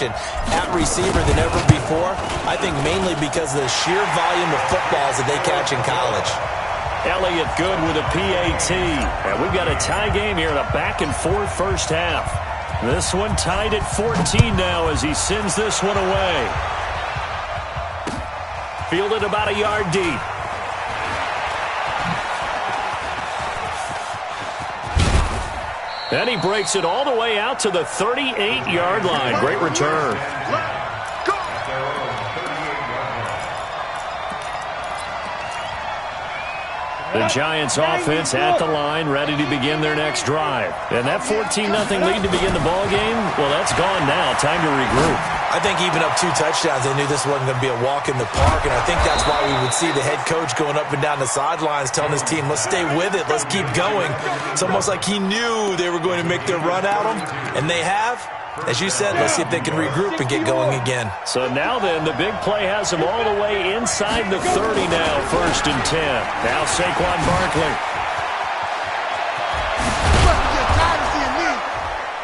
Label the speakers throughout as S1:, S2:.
S1: at receiver than ever before. I think mainly because of the sheer volume of footballs that they catch in college.
S2: Elliott good with a PAT. And we've got a tie game here in a back-and-forth first half. This one tied at 14 now as he sends this one away. Fielded about a yard deep. And he breaks it all the way out to the 38-yard line. Great return. The Giants offense at the line, ready to begin their next drive. And that 14-0 lead to begin the ball game, well, that's gone now. Time to regroup.
S1: I think even up 2 touchdowns, they knew this wasn't going to be a walk in the park, and I think that's why we would see the head coach going up and down the sidelines telling his team, let's stay with it, let's keep going. It's almost like he knew they were going to make their run at him, and they have. As you said, let's see if they can regroup and get going again.
S2: So now then, the big play has them all the way inside the 30 now, 1st and 10. Now Saquon Barkley.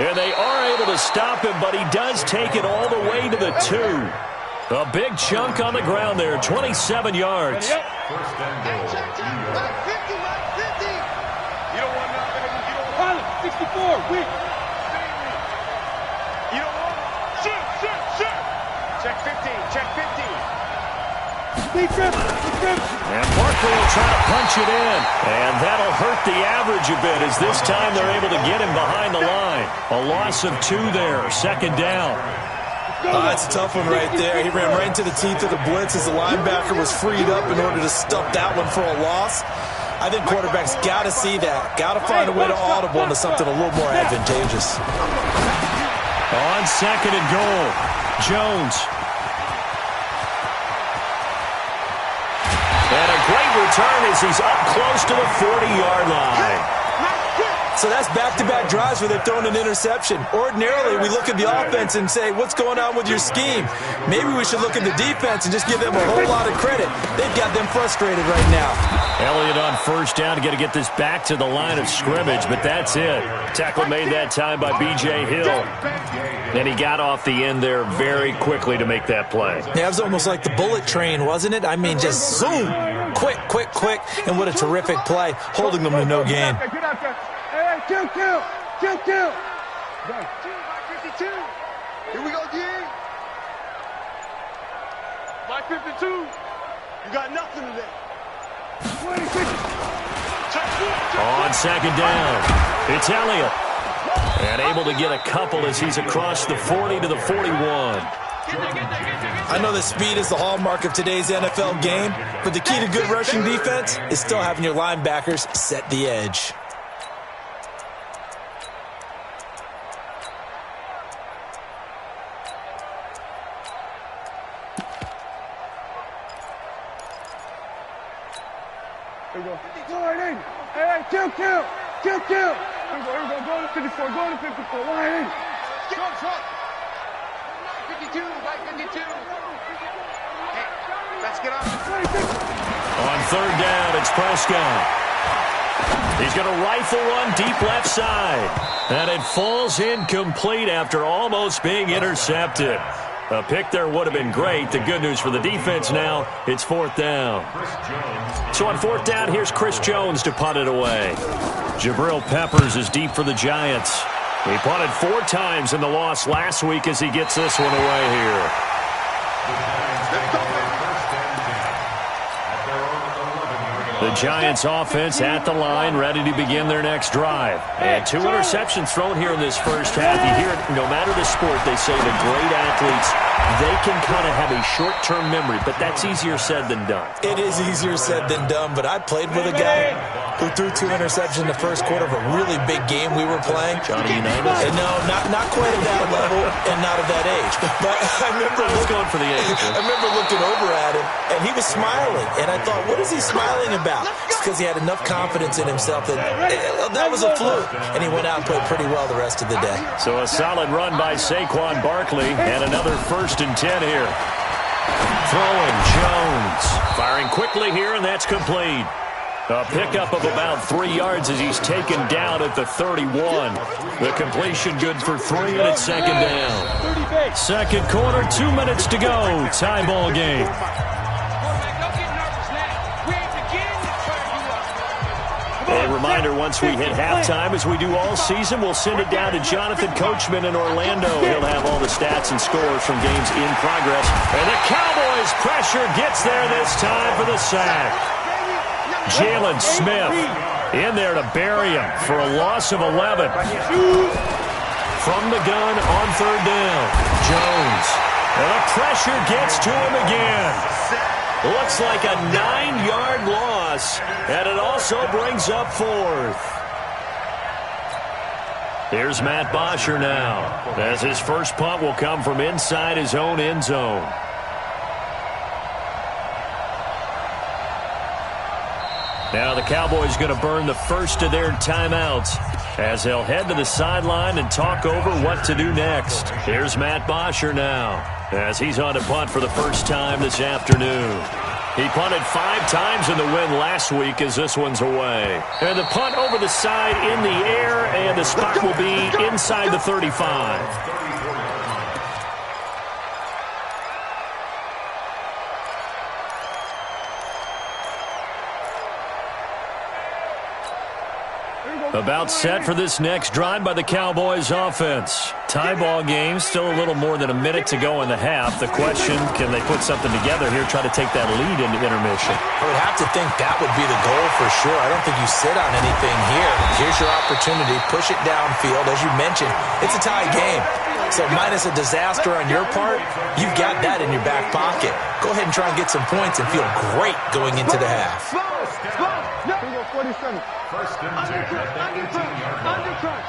S2: And they are able to stop him, but he does take it all the way to the 2. A big chunk on the ground there, 27 yards.
S3: Yep. 50, 50. You don't want nothing. 64, weak. You don't want shoot. Check 15, check 15.
S2: And Barkley will try to punch it in. And that'll hurt the average a bit as this time they're able to get him behind the line. A loss of 2 there, 2nd down.
S1: That's a tough one right there. He ran right into the teeth of the blitz as the linebacker was freed up in order to stuff that one for a loss. I think quarterbacks got to see that. Got to find a way to audible into something a little more advantageous.
S2: On 2nd and goal, Jones. And a great return as he's up close to the 40-yard line.
S1: So that's back-to-back drives where they're throwing an interception. Ordinarily, we look at the offense and say, what's going on with your scheme? Maybe we should look at the defense and just give them a whole lot of credit. They've got them frustrated right now.
S2: Elliott on 1st down, got to get this back to the line of scrimmage, but that's it. Tackle made that time by B.J. Hill. And he got off the end there very quickly to make that play.
S1: Yeah, it was almost like the bullet train, wasn't it? I mean, just zoom. Quick. And what a terrific play, holding them to no gain.
S3: Kill. 52. Here we go, D. My 52. You got nothing today.
S2: On 2nd down, it's Elliott. And able to get a couple as he's across the 40 to the 41.
S1: I know that speed is the hallmark of today's NFL game, but the key to good rushing defense is still having your linebackers set the edge.
S3: Here we go. Hey, kill. Here we go. Go to 54. Line in. Short. 52, right 52. Hey, let's get up.
S2: On 3rd down, it's Prescott. He's going to rifle one deep left side. And it falls incomplete after almost being intercepted. A pick there would have been great. The good news for the defense now, it's 4th down. So on 4th down, here's Chris Jones to punt it away. Jabril Peppers is deep for the Giants. He punted 4 times in the loss last week as he gets this one away here. The Giants offense at the line, ready to begin their next drive. And 2 interceptions thrown here in this first half. You hear it, no matter the sport, they say the great athletes, they can kind of have a short-term memory, but that's easier said than done.
S1: It is easier said than done, but I played with a guy who threw 2 interceptions in the first quarter of a really big game we were playing.
S2: Johnny Unitas?
S1: And no, not quite at that level and not at that age. But I remember
S2: going for the age.
S1: I remember looking over at him, and he was smiling. And I thought, what is he smiling about? It's because he had enough confidence in himself that that was a fluke. And he went out and played pretty well the rest of the day.
S2: So a solid run by Saquon Barkley, and another 1st and 10 here. Throwing Jones. Firing quickly here, and that's complete. A pickup of about 3 yards as he's taken down at the 31. The completion good for 3, and it's 2nd down. Second quarter, 2 minutes to go. Tie ball game. A reminder, once we hit halftime, as we do all season, we'll send it down to Jonathan Coachman in Orlando. He'll have all the stats and scores from games in progress. And the Cowboys' pressure gets there this time for the sack. Jalen Smith in there to bury him for a loss of 11. From the gun on third down, Jones. And the pressure gets to him again. Looks like a 9-yard loss, and it also brings up fourth. Here's Matt Bosher now, as his first punt will come from inside his own end zone. Now the Cowboys going to burn the first of their timeouts as they'll head to the sideline and talk over what to do next. Here's Matt Bosher now as he's on to punt for the first time this afternoon. He punted 5 times in the win last week as this one's away. And the punt over the side in the air, and the spot will be inside the 35. About set for this next drive by the Cowboys offense. Tie ball game, still a little more than a minute to go in the half. The question, can they put something together here, try to take that lead into intermission?
S1: I would have to think that would be the goal for sure. I don't think you sit on anything here. Here's your opportunity. Push it downfield. As you mentioned, it's a tie game. So minus a disaster on your part, you've got that in your back pocket. Go ahead and try and get some points and feel great going into the half.
S3: 47. First and 10. Under crunch.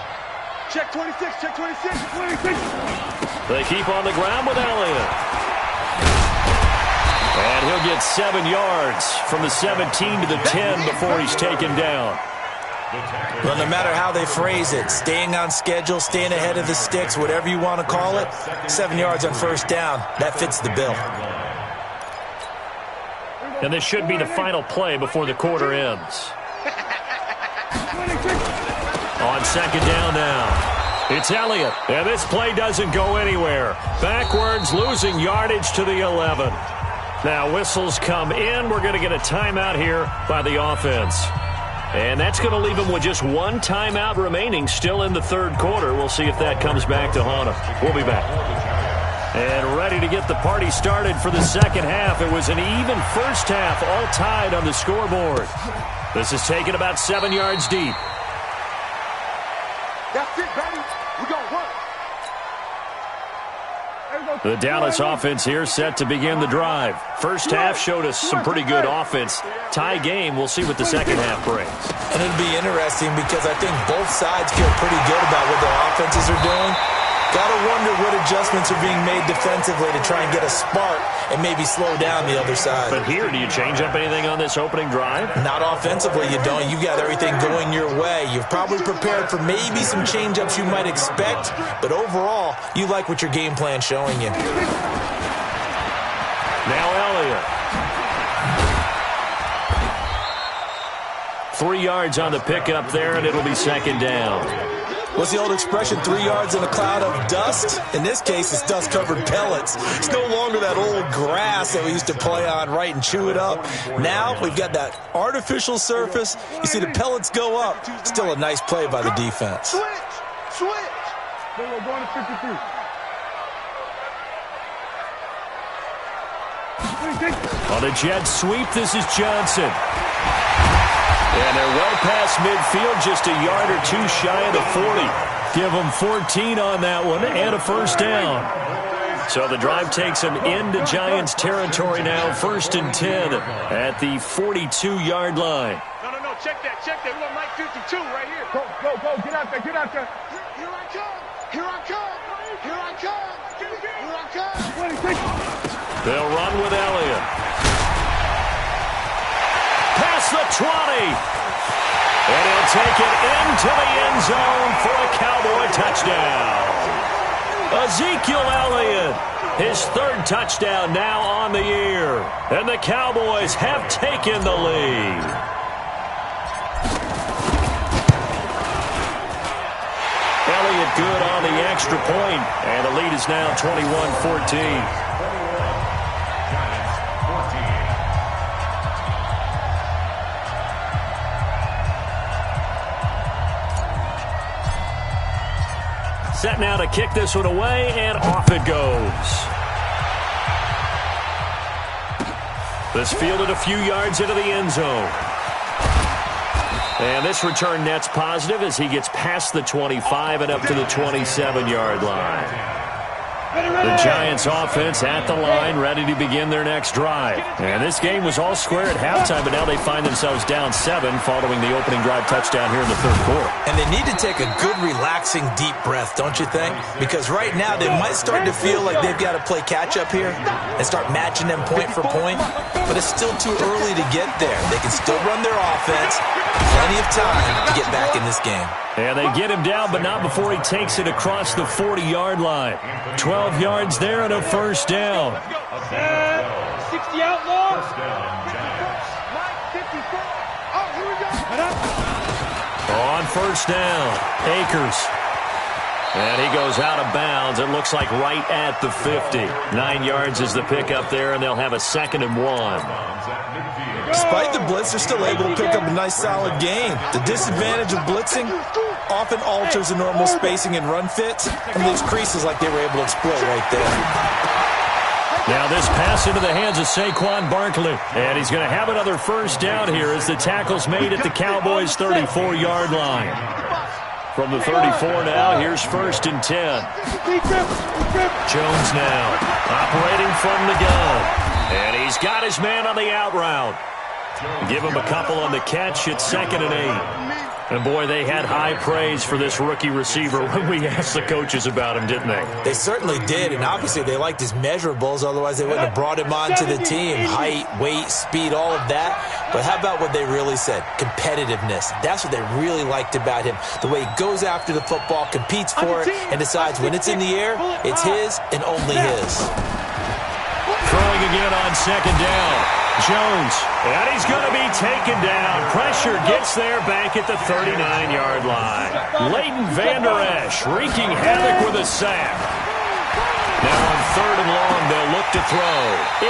S3: Check 26. Check 26. 26.
S2: They keep on the ground with Elliott. And he'll get 7 yards from the 17 to the 10 before he's taken down.
S1: Well, no matter how they phrase it, staying on schedule, staying ahead of the sticks, whatever you want to call it, 7 yards on first down, that fits the bill.
S2: And this should be the final play before the quarter ends. On second down now, it's Elliott. And this play doesn't go anywhere. Backwards, losing yardage to the 11. Now whistles come in. We're going to get a timeout here by the offense. And that's going to leave them with just 1 timeout remaining still in the third quarter. We'll see if that comes back to haunt them. We'll be back. And ready to get the party started for the second half. It was an even first half, all tied on the scoreboard. This is taken about 7 yards deep.
S3: That's it, baby. We're going to work.
S2: The Dallas offense here set to begin the drive. First half showed us some pretty good offense. Tie game, we'll see what the second half brings.
S1: And it'll be interesting because I think both sides feel pretty good about what their offenses are doing. Gotta wonder what adjustments are being made defensively to try and get a spark and maybe slow down the other side.
S2: But here, do you change up anything on this opening drive?
S1: Not offensively, you don't. You've got everything going your way. You've probably prepared for maybe some change-ups you might expect, but overall, you like what your game plan's showing you.
S2: Now Elliott. 3 yards on the pickup there, and it'll be second down.
S1: What's the old expression, 3 yards in a cloud of dust? In this case, it's dust-covered pellets. It's no longer that old grass that we used to play on, right, and chew it up. Now we've got that artificial surface. You see the pellets go up. Still a nice play by the defense.
S3: Switch. We're going to 53.
S2: On a jet sweep, this is Johnson. And they're well past midfield, just a yard or two shy of the 40. Give them 14 on that one and a first down. So the drive takes them into Giants territory now, 1st and 10 at the 42-yard line.
S3: No, check that. We want Mike 52 right here. Go, get out there. Here I come.
S2: They'll run with Elliott. Past the 20. And he'll take it into the end zone for a Cowboy touchdown. Ezekiel Elliott, his 3rd touchdown now on the year. And the Cowboys have taken the lead. Elliott good on the extra point, and the lead is now 21-14. Set now to kick this one away, and off it goes. This fielded a few yards into the end zone. And this return net's positive as he gets past the 25 and up to the 27-yard line. The Giants offense at the line, ready to begin their next drive. And this game was all square at halftime, but now they find themselves down 7 following the opening drive touchdown here in the third quarter.
S1: And they need to take a good, relaxing, deep breath, don't you think? Because right now they might start to feel like they've got to play catch-up here and start matching them point for point. But it's still too early to get there. They can still run their offense. Plenty of time to get back in this game.
S2: And they get him down, but not before he takes it across the 40-yard line. 12 yards there and a first down.
S3: 60 outlaws.
S2: On first down, Akers. And he goes out of bounds. It looks like right at the 50. 9 yards is the pickup there, and they'll have a 2nd and 1.
S1: Despite the blitz, they're still able to pick up a nice, solid gain. The disadvantage of blitzing often alters the normal spacing and run fits, and leaves creases like they were able to exploit right there.
S2: Now this pass into the hands of Saquon Barkley. And he's going to have another first down here as the tackle's made at the Cowboys' 34-yard line. From the 34 now, here's 1st and 10. Jones now operating from the gun. And he's got his man on the out route. Give him a couple on the catch. It's 2nd and 8. And, boy, they had high praise for this rookie receiver when we asked the coaches about him, didn't they?
S1: They certainly did, and obviously they liked his measurables. Otherwise, they wouldn't have brought him onto the team. Height, weight, speed, all of that. But how about what they really said? Competitiveness. That's what they really liked about him. The way he goes after the football, competes for it, and decides when it's in the air, it's his and only his.
S2: Throwing again on 2nd down. Jones, and he's going to be taken down. Pressure gets there back at the 39-yard line. Leighton Vander Esch wreaking havoc with a sack. Now on 3rd and long, they'll look to throw.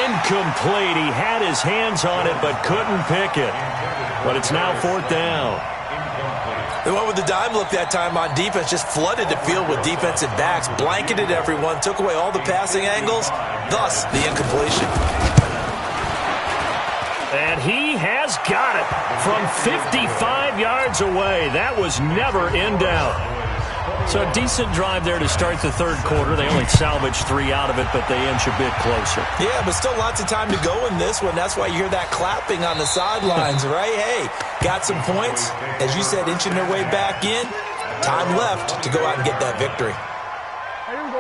S2: Incomplete. He had his hands on it but couldn't pick it. But it's now 4th down.
S1: They went with the dime look that time on defense, just flooded the field with defensive backs, blanketed everyone, took away all the passing angles, thus the incompletion.
S2: And he has got it from 55 yards away. That was never in doubt. So a decent drive there to start the third quarter. They only salvaged 3 out of it, but they inch a bit closer.
S1: Yeah, but still lots of time to go in this one. That's why you hear that clapping on the sidelines, right? Hey, got some points. As you said, inching their way back in. Time left to go out and get that victory.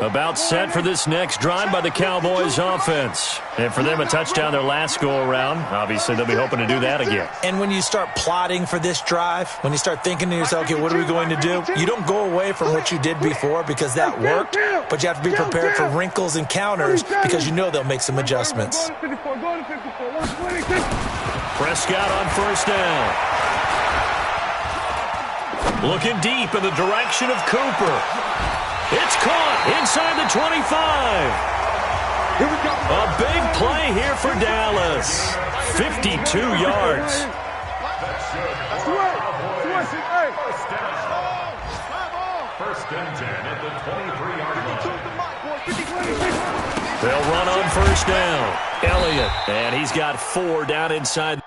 S2: About set for this next drive by the Cowboys offense. And for them, a touchdown their last go-around. Obviously, they'll be hoping to do that again.
S1: And when you start plotting for this drive, when you start thinking to yourself, okay, what are we going to do? You don't go away from what you did before because that worked, but you have to be prepared for wrinkles and counters because you know they'll make some adjustments.
S2: Prescott on first down. Looking deep in the direction of Cooper. It's caught inside the 25. A big play here for Dallas. 52 yards.
S4: First and 10 at the 23-yard line.
S2: They'll run on first down. Elliott, and he's got 4 down inside.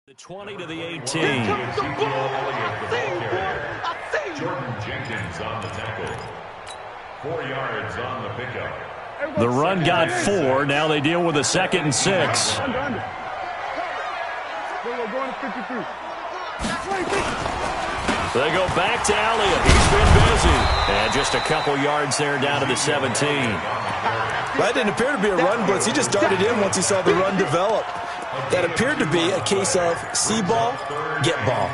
S2: The 20 to the 18.
S4: Jordan Jenkins on the tackle. 4 yards on the pickup.
S2: The run got 4. Now they deal with a 2nd and 6. They go back to Elliott. He's been busy. And just a couple yards there down to the 17.
S1: That didn't appear to be a run blitz. He just darted in once he saw the run develop. That appeared to be a case of see ball, get ball.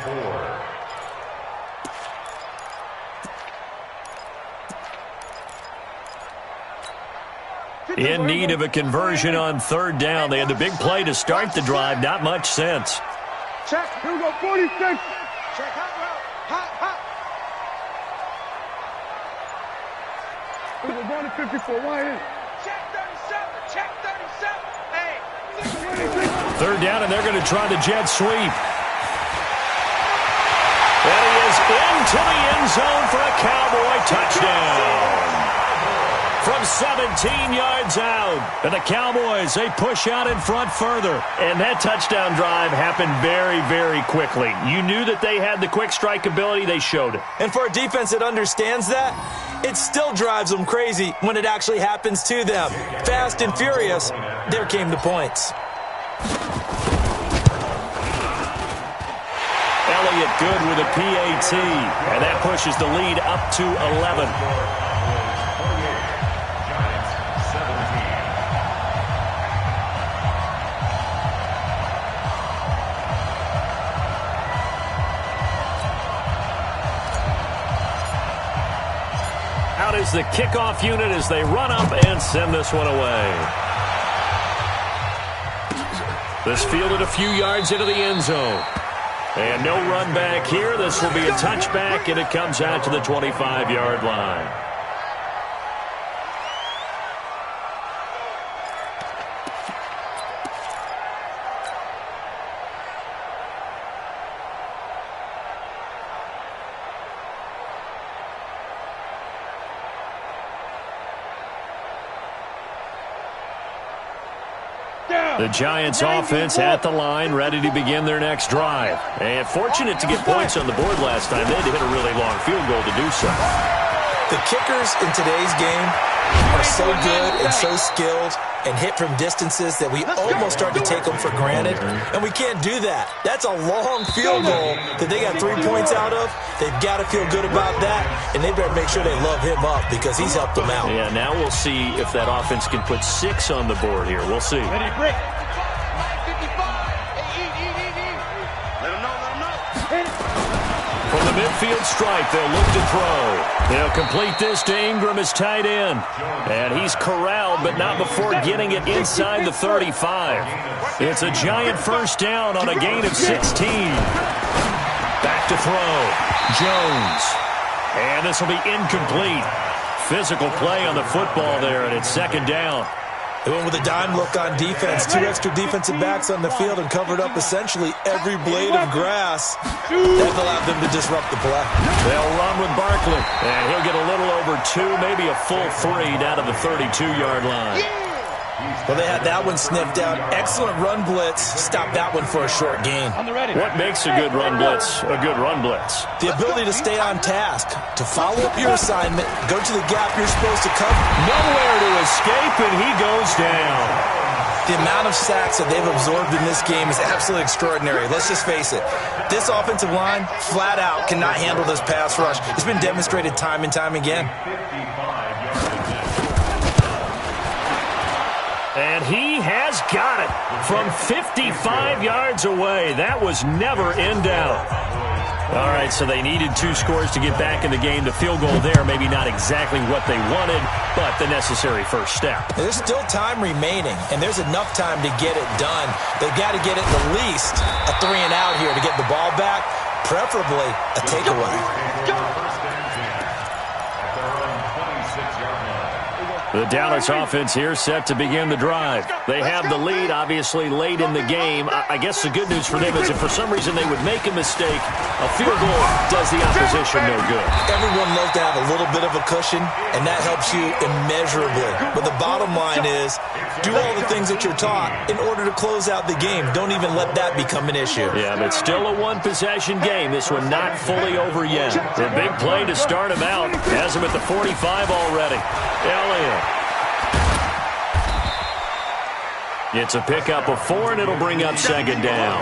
S2: In need of a conversion on third down. They had the big play to start the drive. Not much sense.
S3: Check. Here we go. 46. Check. Hot route. Hot. Here we go. Down to 54. Wide in. Check 37. Check 37. Hey.
S2: Third down, and they're going to try the jet sweep. And he is into the end zone for a Cowboy touchdown. From 17 yards out. And the Cowboys, they push out in front further. And that touchdown drive happened very, very quickly. You knew that they had the quick strike ability. They showed it.
S1: And for a defense that understands that, it still drives them crazy when it actually happens to them. Fast and furious, there came the points.
S2: Elliott good with a PAT. And that pushes the lead up to 11. Out is the kickoff unit as they run up and send this one away. This fielded a few yards into the end zone. And no run back here. This will be a touchback, and it comes out to the 25-yard line. The Giants offense at the line, ready to begin their next drive. And fortunate to get points on the board last time. They had to hit a really long field goal to do so.
S1: The kickers in today's game are so good and so skilled and hit from distances that we almost start to take them for granted. And we can't do that. That's a long field goal that they got 3 points out of. They've got to feel good about that, and they better make sure they love him up because he's helped them out.
S2: Yeah, now we'll see if that offense can put 6 on the board here. We'll see.
S3: Ready, break. 55. Let him know.
S2: From the midfield stripe, they'll look to throw. They'll complete this to Ingram as tight end. And he's corralled, but not before getting it inside the 35. It's a Giant first down on a gain of 16. Back to throw. Jones. And this will be incomplete. Physical play on the football there, and it's second down.
S1: They went with a dime look on defense. 2 extra defensive backs on the field and covered up essentially every blade of grass. That allowed them to disrupt the play.
S2: They'll run with Barkley, and he'll get a little over 2, maybe a full 3 down to the 32-yard line.
S1: Well, they had that one sniffed out. Excellent run blitz. Stopped that one for a short gain.
S2: What makes a good run blitz a good run blitz?
S1: The ability to stay on task, to follow up your assignment, go to the gap you're supposed to cover.
S2: Nowhere to escape, and he goes down.
S1: The amount of sacks that they've absorbed in this game is absolutely extraordinary. Let's just face it. This offensive line, flat out, cannot handle this pass rush. It's been demonstrated time and time again.
S2: And he has got it from 55 yards away. That was never in doubt. All right, so they needed 2 scores to get back in the game. The field goal there, maybe not exactly what they wanted, but the necessary first step.
S1: There's still time remaining, and there's enough time to get it done. They've got to get at the least a 3 and out here to get the ball back, preferably a takeaway.
S2: The Dallas offense here set to begin the drive. They have the lead, obviously, late in the game. I guess the good news for them is if for some reason they would make a mistake, a field goal does the opposition no good.
S1: Everyone loves to have a little bit of a cushion, and that helps you immeasurably. But the bottom line is, do all the things that you're taught in order to close out the game. Don't even let that become an issue.
S2: Yeah, but still a one-possession game. This one not fully over yet. The big play to start him out. Has him at the 45 already. Elliott. It's a pickup of 4, and it'll bring up second down.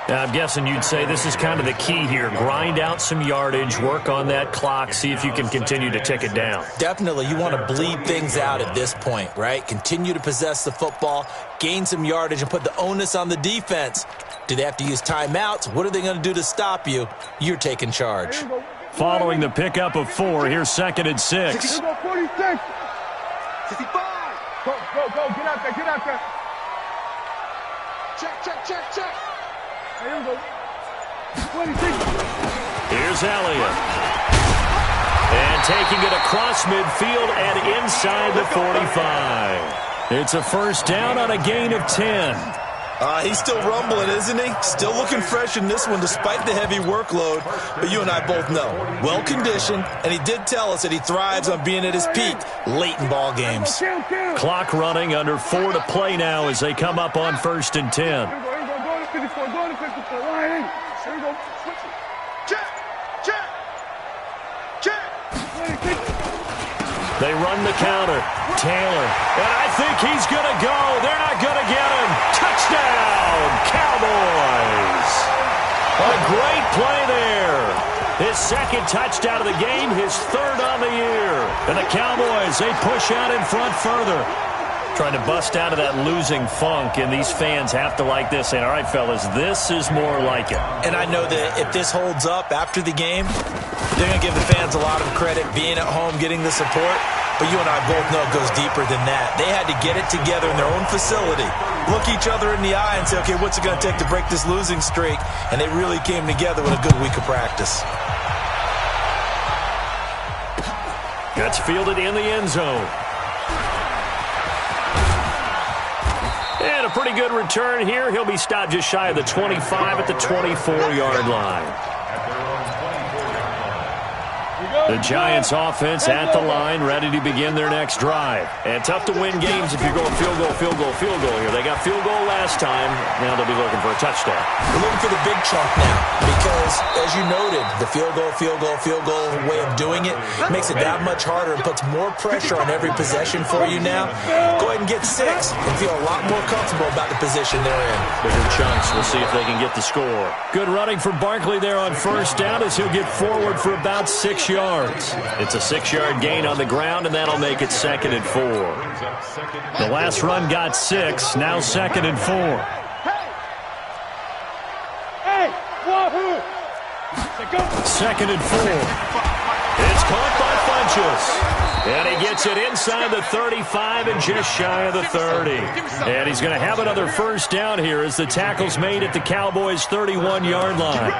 S2: I'm guessing you'd say this is kind of the key here. Grind out some yardage, work on that clock, see if you can continue to tick it down.
S1: Definitely. You want to bleed things out at this point, right? Continue to possess the football, gain some yardage, and put the onus on the defense. Do they have to use timeouts? What are they going to do to stop you? You're taking charge.
S2: Following the pickup of 4, here's 2nd and 6.
S3: 46. 65. Go, get out there. Check. Here we go. 26.
S2: Here's Elliott. And taking it across midfield and inside the 45. It's a first down on a gain of 10.
S1: He's still rumbling, isn't he? Still looking fresh in this one despite the heavy workload. But you and I both know, well-conditioned, and he did tell us that he thrives on being at his peak late in ball games.
S2: Clock running, under 4 to play now as they come up on 1st and 10.
S3: Go to 54. Line in. Here we go. Check. 26.
S2: They run the counter. Taylor. And I think he's going to go. They're not going to get him. Touchdown, Cowboys. A great play there. His 2nd touchdown of the game, his 3rd on the year. And the Cowboys, they push out in front further. Trying to bust out of that losing funk, and these fans have to like this. And all right, fellas, this is more like it.
S1: And I know that if this holds up after the game, they're going to give the fans a lot of credit being at home, getting the support. But you and I both know it goes deeper than that. They had to get it together in their own facility, look each other in the eye and say, okay, what's it going to take to break this losing streak? And they really came together with a good week of practice.
S2: Gets fielded in the end zone. And a pretty good return here. He'll be stopped just shy of the 25 at the 24-yard line. The Giants offense at the line, ready to begin their next drive. And tough to win games if you're going field goal here. They got field goal last time. Now they'll be looking for a touchdown.
S1: We're looking for the big chunk now because, as you noted, the field goal way of doing it makes it that much harder and puts more pressure on every possession for you now. Go ahead and get 6 and feel a lot more comfortable about the position they're in.
S2: Bigger chunks. We'll see if they can get the score. Good running for Barkley there on first down as he'll get forward for about 6 yards. It's a 6-yard gain on the ground, and that'll make it 2nd and 4. The last run got 6, now 2nd and 4.
S3: Hey, wahoo!
S2: 2nd and 4. It's caught by Funchess. And he gets it inside the 35 and just shy of the 30. And he's going to have another first down here as the tackle's made at the Cowboys' 31-yard line.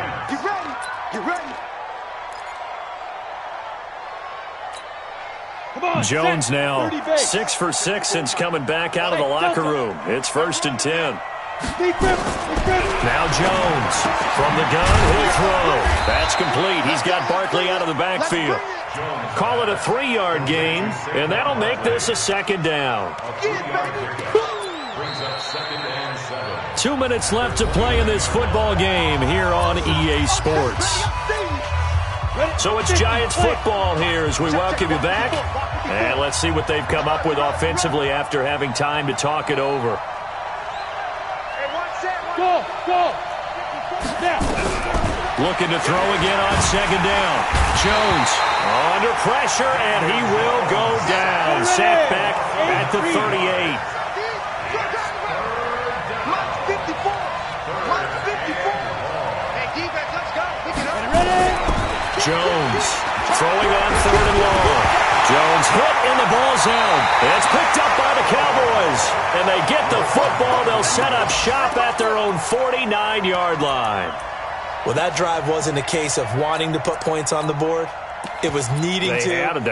S3: You ready?
S2: Jones now 6 for 6 since coming back out of the locker room. It's 1st and 10. Now Jones from the gun, he'll throw. That's complete. He's got Barkley out of the backfield. Call it a 3-yard gain, and that'll make this a 2nd down. 2 minutes left to play in this football game here on EA Sports. So it's Giants football here as we welcome you back. And let's see what they've come up with offensively after having time to talk it over.
S3: Go!
S2: Looking to throw again on 2nd down. Jones under pressure, and he will go down. Set back at the 38. Jones throwing on 3rd and long. Jones hit and the ball's out. It's picked up by the Cowboys. And they get the football. They'll set up shop at their own 49-yard line.
S1: Well, that drive wasn't a case of wanting to put points on the board. It was needing having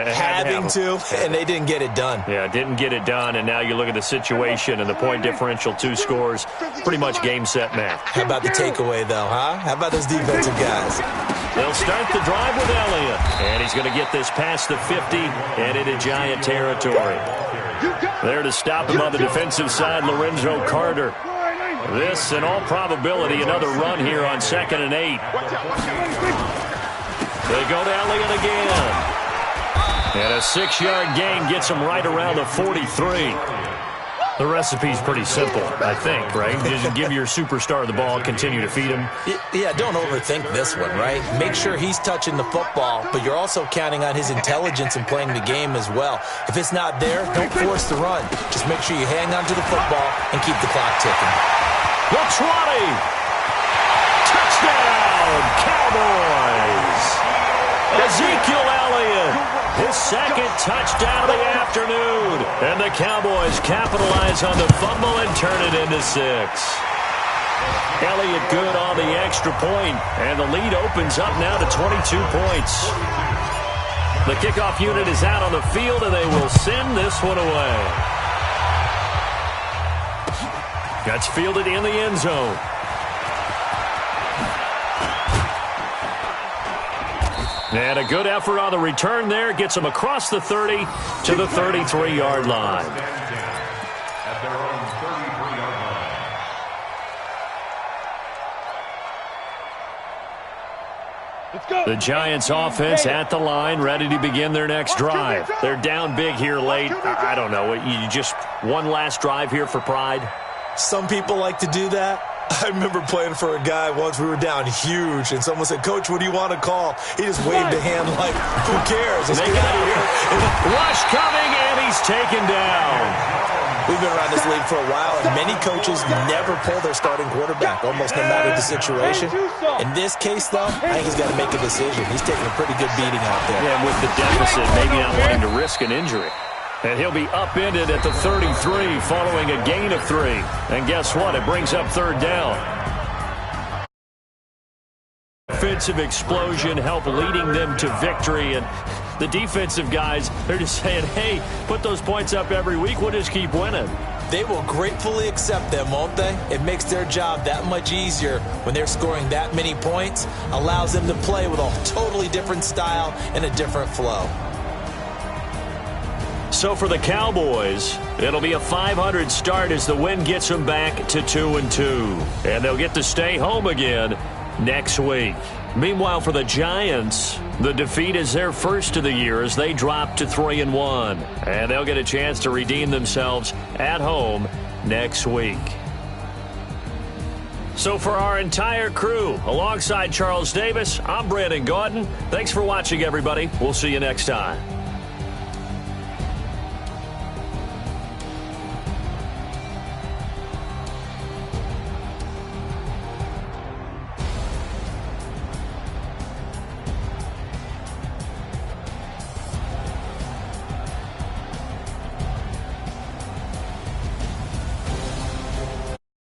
S1: to, and they didn't get it done.
S2: Yeah, didn't get it done, and now you look at the situation and the point differential, 2 scores, pretty much game, set, match.
S1: How about the takeaway, though, huh? How about those defensive guys?
S2: They'll start the drive with Elliott, and he's going to get this past the 50 and into Giant territory. There to stop him on the defensive side, Lorenzo Carter. This, in all probability, another run here on 2nd and 8. They go to Elliott again. And a 6-yard gain gets him right around the 43. The recipe's pretty simple, I think, right? Just give your superstar the ball, continue to feed him.
S1: Yeah, don't overthink this one, right? Make sure he's touching the football, but you're also counting on his intelligence in playing the game as well. If it's not there, don't force the run. Just make sure you hang on to the football and keep the clock ticking.
S2: Looks running. Touchdown, Cowboys. Ezekiel Elliott. His second touchdown of the afternoon. And the Cowboys capitalize on the fumble and turn it into 6. Elliott good on the extra point, and the lead opens up now to 22 points. The kickoff unit is out on the field, and they will send this one away. That's fielded in the end zone. And a good effort on the return there. Gets them across the 30 to the 33-yard line.
S4: At their own 33-yard line.
S3: Let's go.
S2: The Giants offense at the line, ready to begin their next drive. They're down big here late. I don't know. You just one last drive here for pride?
S1: Some people like to do that. I remember playing for a guy once. We were down huge, and someone said, "Coach, what do you want to call?" He just waved a hand like, "Who cares? Let's get out of here."
S2: Rush coming, and he's taken down.
S1: We've been around this league for a while, and many coaches never pull their starting quarterback, almost no matter the situation. In this case, though, I think he's got to make a decision. He's taking a pretty good beating out there.
S2: Yeah, with the deficit, maybe not wanting to risk an injury. And he'll be upended at the 33 following a gain of 3. And guess what? It brings up third down. Offensive explosion help leading them to victory. And the defensive guys, they're just saying, hey, put those points up every week. We'll just keep winning.
S1: They will gratefully accept them, won't they? It makes their job that much easier when they're scoring that many points. Allows them to play with a totally different style and a different flow.
S2: So for the Cowboys, it'll be a 500 start as the win gets them back to 2-2. And they'll get to stay home again next week. Meanwhile, for the Giants, the defeat is their first of the year as they drop to 3-1. And they'll get a chance to redeem themselves at home next week. So for our entire crew, alongside Charles Davis, I'm Brandon Gaudin. Thanks for watching, everybody. We'll see you next time.